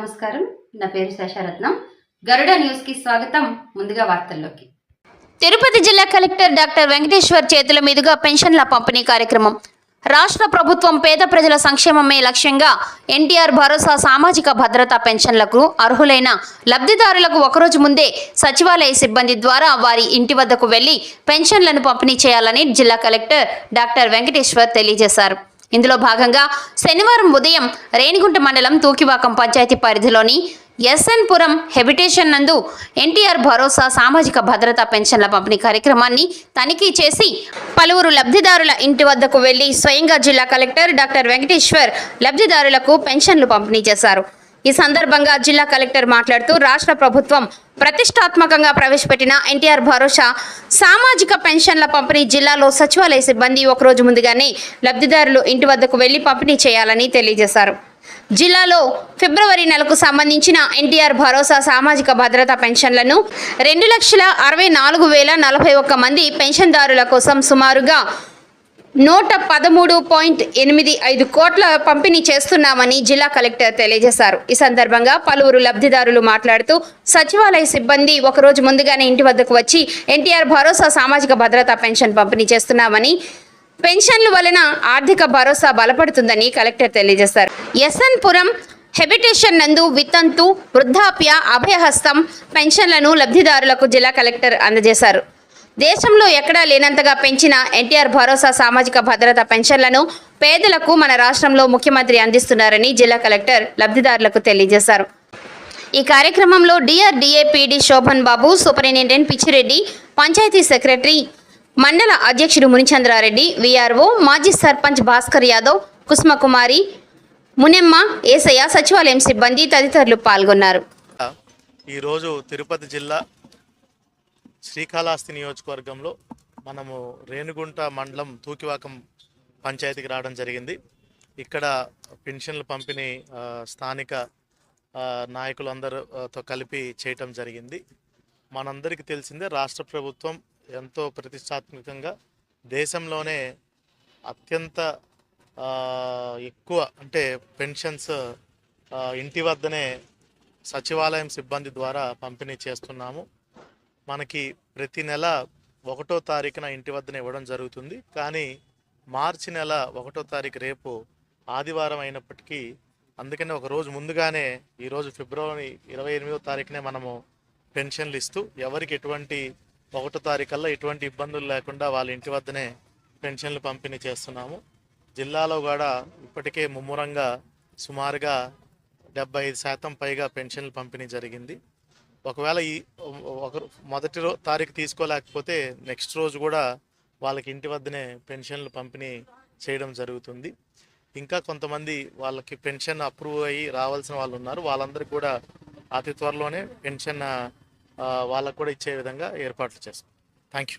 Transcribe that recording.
నమస్కారం. నా పేరు శశారత్నం. గరుడ న్యూస్ కి స్వాగతం. ముందుగా వార్తల్లోకి. తిరుపతి జిల్లా కలెక్టర్ డాక్టర్ వెంకటేశ్వర్ చేతుల మీదుగా పెన్షన్ల పంపిణీ కార్యక్రమం. రాష్ట్ర ప్రభుత్వం పేద ప్రజల సంక్షేమమే లక్ష్యంగా ఎన్టీఆర్ భరోసా సామాజిక భద్రతా పెన్షన్లకు అర్హులైన లబ్ధిదారులకు ఒకరోజు ముందే సచివాలయ సిబ్బంది ద్వారా వారి ఇంటి వద్దకు వెళ్లి పెన్షన్లను పంపిణీ చేయాలని జిల్లా కలెక్టర్ డాక్టర్ వెంకటేశ్వర్ తెలియజేశారు. ఇందులో భాగంగా శనివారం ఉదయం రేణిగుంట మండలం తూకివాకం పంచాయతీ పరిధిలోని ఎస్ఎన్ పురం హెబిటేషన్ నందు ఎన్టీఆర్ భరోసా సామాజిక భద్రతా పెన్షన్ల పంపిణీ కార్యక్రమాన్ని తనిఖీ చేసి పలువురు లబ్ధిదారుల ఇంటి వద్దకు వెళ్లి స్వయంగా జిల్లా కలెక్టర్ డాక్టర్ వెంకటేశ్వర్ లబ్ధిదారులకు పెన్షన్లు పంపిణీ చేశారు. ఈ సందర్భంగా జిల్లా కలెక్టర్ మాట్లాడుతూ రాష్ట్ర ప్రభుత్వం ప్రతిష్టాత్మకంగా ప్రవేశపెట్టిన ఎన్టీఆర్ భరోసా సామాజిక పెన్షన్ల పంపిణీ జిల్లాలో సచివాలయ సిబ్బంది ఒకరోజు ముందుగానే లబ్ధిదారులు ఇంటి వద్దకు వెళ్లి పంపిణీ చేయాలని తెలియజేశారు. జిల్లాలో ఫిబ్రవరి నెలకు సంబంధించిన ఎన్టీఆర్ భరోసా సామాజిక భద్రతా పెన్షన్లను 2,64,041 మంది పెన్షన్దారుల కోసం సుమారుగా 113.85 కోట్ల పంపిణీ చేస్తున్నామని జిల్లా కలెక్టర్ తెలియజేశారు. ఈ సందర్భంగా పలువురు లబ్ధిదారులు మాట్లాడుతూ సచివాలయ సిబ్బంది ఒకరోజు ముందుగానే ఇంటి వద్దకు వచ్చి ఎన్టీఆర్ భరోసా సామాజిక భద్రతా పెన్షన్ పంపిణీ చేస్తున్నామని, పెన్షన్ల వలన ఆర్థిక భరోసా బలపడుతుందని కలెక్టర్ తెలియజేశారు. ఎస్ఎన్ పురం హెబిటేషన్ నందు వితంతు, వృద్ధాప్య, అభయహస్తం పెన్షన్లను లబ్ధిదారులకు జిల్లా కలెక్టర్ అందజేశారు. దేశంలో ఎక్కడా లేనంతగా పెంచిన ఎన్టీఆర్ భరోసా సామాజిక భద్రతా పెన్షన్లను పేదలకు మన రాష్ట్రంలో ముఖ్యమంత్రి అందిస్తున్నారని జిల్లా కలెక్టర్ లబ్ధిదారులకు తెలియజేశారు. ఈ కార్యక్రమంలో డిఆర్డీఏ పీడీ శోభన్ బాబు, సూపరింటెండెంట్ పిచ్చిరెడ్డి, పంచాయతీ సెక్రటరీ, మండల అధ్యక్షుడు మునిచంద్రారెడ్డి, వీఆర్ఓ, మాజీ సర్పంచ్ భాస్కర్ యాదవ్, కుసుమకుమారి, మునెమ్మ, ఏసయ్య, సచివాలయం సిబ్బంది తదితరులు పాల్గొన్నారు. ఈరోజు తిరుపతి జిల్లా శ్రీకాళహస్తి నియోజకవర్గంలో మనము రేణిగుంట మండలం తూకివాకం పంచాయతీకి రావడం జరిగింది. ఇక్కడ పెన్షన్ల పంపిణీ స్థానిక నాయకులందరితో కలిపి చేయటం జరిగింది. మనందరికీ తెలిసిందే, రాష్ట్ర ప్రభుత్వం ఎంతో ప్రతిష్టాత్మకంగా దేశంలోనే అత్యంత ఎక్కువ అంటే పెన్షన్స్ ఇంటి వద్దనే సచివాలయం సిబ్బంది ద్వారా పంపిణీ చేస్తున్నాము. మనకి ప్రతి నెల 1వ తారీఖున ఇంటి వద్దనే ఇవ్వడం జరుగుతుంది. కానీ మార్చి నెల 1వ తారీఖు రేపు ఆదివారం అయినప్పటికీ, అందుకనే ఒక రోజు ముందుగానే ఈరోజు ఫిబ్రవరి 28వ తారీఖునే మనము పెన్షన్లు ఇస్తూ ఎవరికి ఎటువంటి 1వ తారీఖుల్లో ఎటువంటి ఇబ్బందులు లేకుండా వాళ్ళ ఇంటి వద్దనే పెన్షన్లు పంపిణీ చేస్తున్నాము. జిల్లాలో కూడా ఇప్పటికే ముమ్మరంగా సుమారుగా 75% పైగా పెన్షన్లు పంపిణీ జరిగింది. ఒకవేళ మొదటి తారీఖు తీసుకోలేకపోతే నెక్స్ట్ రోజు కూడా వాళ్ళకి ఇంటి వద్దనే పెన్షన్లు పంపిణీ చేయడం జరుగుతుంది. ఇంకా కొంతమంది వాళ్ళకి పెన్షన్ అప్రూవ్ అయ్యి రావాల్సిన వాళ్ళు ఉన్నారు. వాళ్ళందరికీ కూడా అతి త్వరలోనే పెన్షన్ వాళ్ళకు కూడా ఇచ్చే విధంగా ఏర్పాట్లు చేస్తాం. Thank you.